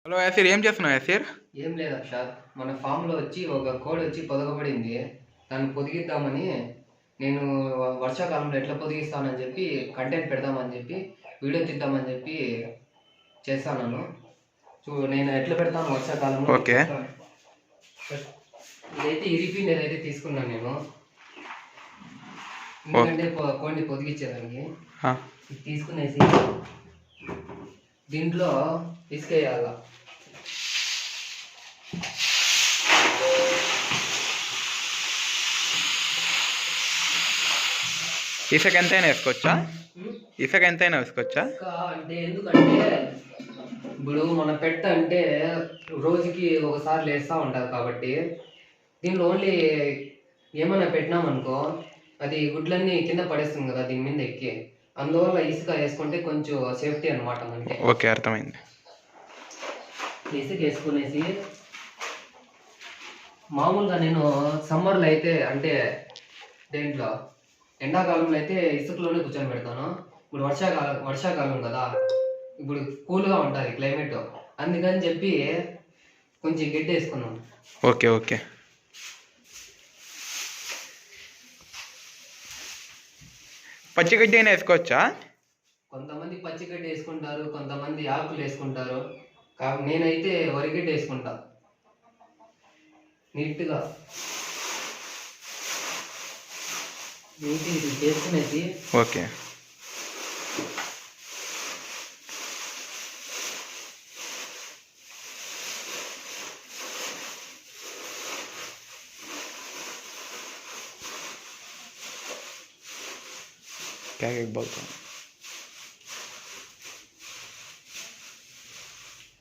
Hello Yasir, ఏం చేస్తున్నావు యాసిర్? ఏం లేదు అక్షాత్, మన ఫామ్లో వచ్చి ఒక కోడి వచ్చి పొదగబడింది. దాన్ని పొదిగిద్దామని నేను వర్షాకాలంలో ఎట్లా పొదిగిస్తానని చెప్పి కంటెంట్ పెడదామని చెప్పి వీడియో తీద్దామని చెప్పి చేస్తాను. నేను ఎట్లా పెడతాను వర్షాకాలంలో ఓకే. ఇదైతే ఇరిపి నేనైతే తీసుకున్నాను నేను, ఎందుకంటే కోడిని పొదిగించేదానికి. ఇది తీసుకునేసి దీంట్లో ఇసుకేయాల. ఇసుక ఎంతైనా వేసుకోవచ్చా? ఇసుక ఎంతైనా వేసుకోవచ్చా? అంటే ఎందుకంటే ఇప్పుడు మన పెట్ట అంటే రోజుకి ఒకసారి లేస్తూ ఉంటుంది కాబట్టి దీనిలో ఓన్లీ ఏమైనా పెట్టినామనుకో అది గుడ్లన్నీ కింద పడేస్తుంది కదా దీని మీద ఎక్కి. అందువల్ల ఇసుక వేసుకుంటే కొంచెం సేఫ్టీ అనమాట మనకి. ఓకే, అర్థమైంది. ఇసుక వేసుకునేసి మామూలుగా నేను సమ్మర్లో అయితే అంటే దేంట్లో ఎండాకాలంలో అయితే ఇసుకలోనే కూర్చొని పెడతాను. ఇప్పుడు వర్షాకాలం కదా, ఇప్పుడు కూల్గా ఉంటుంది క్లైమేట్, అందుకని చెప్పి కొంచెం గడ్డి వేసుకున్నాం. Okay okay. పచ్చిగడ్డి అయినా వేసుకోవచ్చా? కొంతమంది పచ్చిగడ్డి వేసుకుంటారు, కొంతమంది ఆకులు వేసుకుంటారు. నేనైతే వరిగడ్డి వేసుకుంటా నీట్గా. ఇది చేసుకునేసి ఓకే.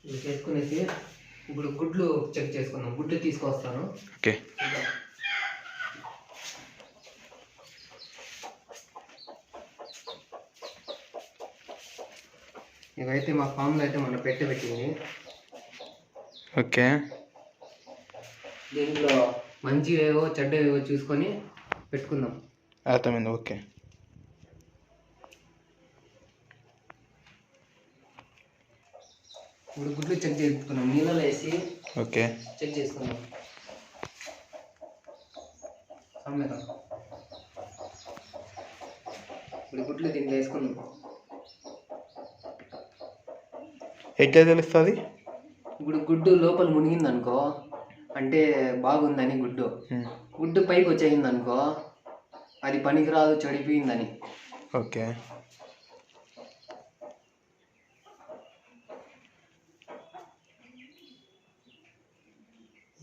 ఇది చేసుకునేసి ఇప్పుడు గుడ్లు చెక్ చేసుకుందాం. గుడ్లు తీసుకొస్తాను. ఓకే. ఇవైతే మా ఫామ్లో అయితే మనం పెట్టింది. ఓకే. దీంట్లో మంచివేవో చెడ్డవేవో చూసుకొని పెట్టుకుందాం. అర్థమైంది. ఓకే. ఇప్పుడు గుడ్లు చెక్ చేసుకున్నాం, నీళ్ళలో వేసి ఓకే చెక్ చేసుకుందాం. ఇప్పుడు గుడ్లు దీంట్లో వేసుకుందాం. ఎట్లా తెలుస్తుంది? ఇప్పుడు గుడ్డు లోపల మునిగింది అనుకో అంటే బాగుందని గుడ్డు. గుడ్డు పైకి వచ్చేసింది అనుకో అది పనికిరాదు, చెడిపోయిందని. ఓకే.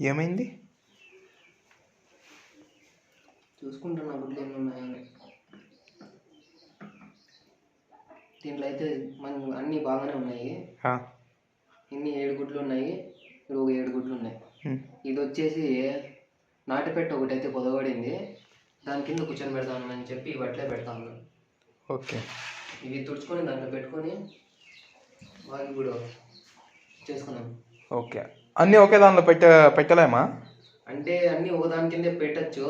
ఏమైంది? చూసుకుంటున్నా గుడ్లు ఎన్ని ఉన్నాయని. దీంట్లో అయితే మన అన్నీ బాగానే ఉన్నాయి. ఇన్ని 7 గుడ్లు ఉన్నాయి. ఇప్పుడు 7 గుడ్లు ఉన్నాయి. ఇది వచ్చేసి నాటుపెట్ట ఒకటి అయితే పొదగబడింది, దాని కింద కూర్చొని పెడతామని చెప్పి ఇవి అట్లే పెడతాను. ఓకే. ఇవి తుడుచుకొని దాంట్లో పెట్టుకొని బాగా ఇప్పుడు చేసుకున్నాం. ఓకే. అన్నీ ఒకే దానిలో పెట్టలేమా? అంటే అన్నీ ఒకదాని కిందే పెట్టచ్చు,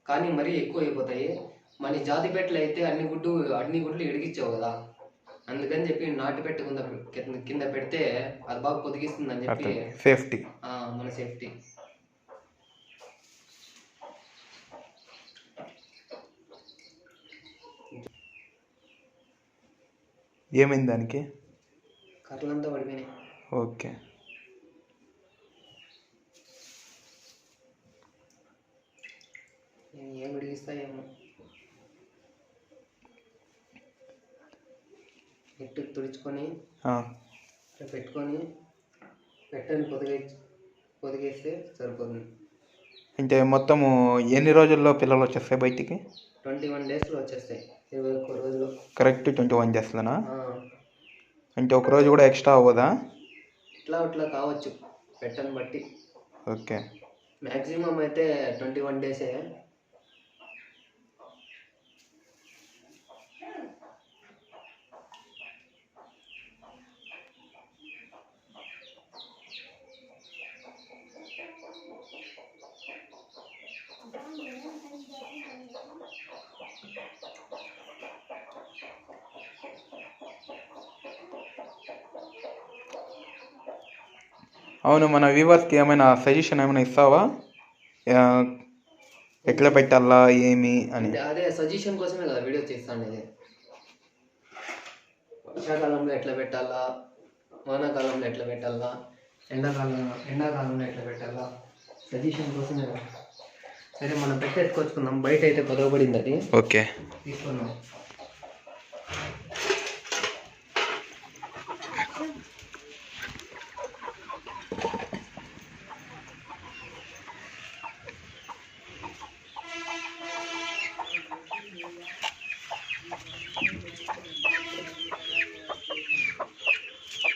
కానీ మరీ ఎక్కువ అయిపోతాయి. మన జాతి పెట్టలు అయితే అన్ని గుడ్లు ఇడిగిచ్చావు కదా, అందుకని చెప్పి నాటు పెట్ట కింద పెడితే అది బాగా పొదిగిస్తుందని చెప్పి సేఫ్టీ. మన సేఫ్టీ. ఏమైంది దానికి? కర్రలంతా పడిపోయినాయి. ఓకే. ఏం విడిగిస్తాయేమో. నెట్టు తుడుచుకొని పెట్టుకొని పెట్టని పొదిగేస్తే సరిపోతుంది. అంటే మొత్తము ఎన్ని రోజుల్లో పిల్లలు వచ్చేస్తాయి బయటికి? 21 డేస్లో వచ్చేస్తాయి. 21 రోజులు. కరెక్ట్ 21 డేస్లోనా? అంటే ఒక రోజు కూడా ఎక్స్ట్రా అవ్వదా? ఇట్లా కావచ్చు పెట్టని బట్టి. ఓకే. మ్యాక్సిమం అయితే 21 డేసే. అవును, మన వ్యూవర్స్కి ఏమైనా సజెషన్ ఏమైనా ఇస్తావా? ఆ, ఎట్లా పెట్టాలా ఏమి అని. అదే సజెషన్ కోసమే కదా వీడియో చేస్తాను. ఇది వర్షాకాలంలో ఎట్లా పెట్టాలా, వానాకాలంలో ఎట్లా పెట్టాలా, ఎండాకాలంలో ఎట్లా పెట్టాలా, సజెషన్ కోసమే కదా. సరే మనం పెట్టి ఎత్తుకొచ్చుకుందాం. బయట అయితే పొదవబడింది, అది ఓకే తీసుకున్నాం.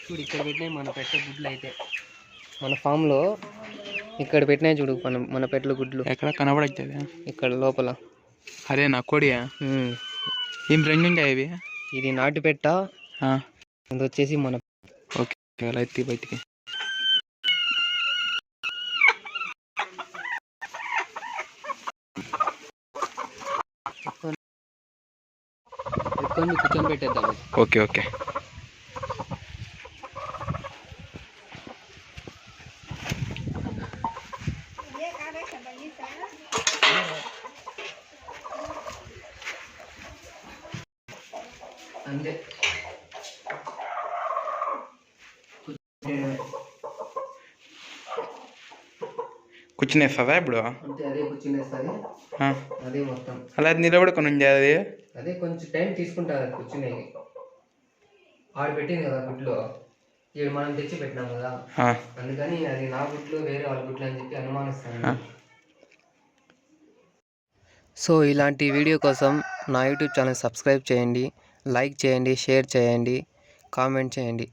చూడు ఇక్కడ పెట్టినాయి మన పెట్టే గుడ్లు. అయితే మన ఫామ్లో ఇక్కడ పెట్టినాయి చూడు మన పెట్టెల గుడ్లు. ఎక్కడ కనబడట్లేదు? ఇక్కడ లోపల. అదే నా కోడియా? ఏం రంగుండే ఇవి? ఇది నాటు పెట్ట, ఇది వచ్చేసి మన. ఓకే, అలా ఎత్తి బయటికి. కూర్చొని పెట్టేద్దాం. Okay okay. అంతే, కూర్చునేస్తుందా ఇప్పుడు? అంతే, అదే కూర్చునేస్తుంది. అదే మొత్తం అలా నిలబడుకొని ఉంది అది. అదే కొంచెం టైం తీసుకుంటుంది అది కూర్చునేది. ఆడు పెట్టింది కదా గుడ్లు, ఇవి మనం తెచ్చి పెట్టినాం కదా, అందుకని అది నా గుడ్లు వేరే వాళ్ళ గుడ్లు అని చెప్పి అనుమానిస్తాను. సో ఇలాంటి వీడియో కోసం నా యూట్యూబ్ ఛానల్ సబ్స్క్రైబ్ చేయండి, లైక్ చేయండి, షేర్ చేయండి, కామెంట్ చేయండి.